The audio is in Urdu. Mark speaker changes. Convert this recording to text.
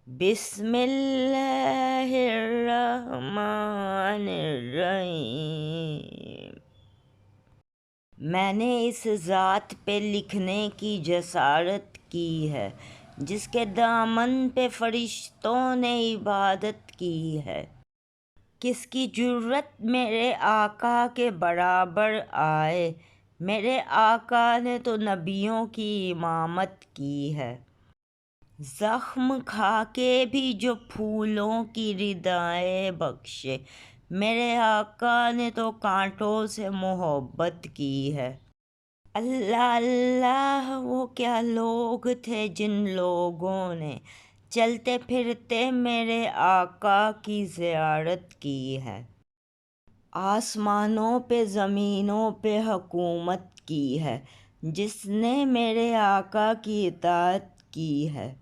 Speaker 1: بسم اللہ الرحمن الرحیم۔ میں نے اس ذات پہ لکھنے کی جسارت کی ہے جس کے دامن پہ فرشتوں نے عبادت کی ہے۔ کس کی جرأت میرے آقا کے برابر آئے، میرے آقا نے تو نبیوں کی امامت کی ہے۔ زخم کھا کے بھی جو پھولوں کی ردائیں بخشے، میرے آقا نے تو کانٹوں سے محبت کی ہے۔ اللہ اللہ، وہ کیا لوگ تھے جن لوگوں نے چلتے پھرتے میرے آقا کی زیارت کی ہے۔ آسمانوں پہ زمینوں پہ حکومت کی ہے جس نے میرے آقا کی اطاعت کی ہے۔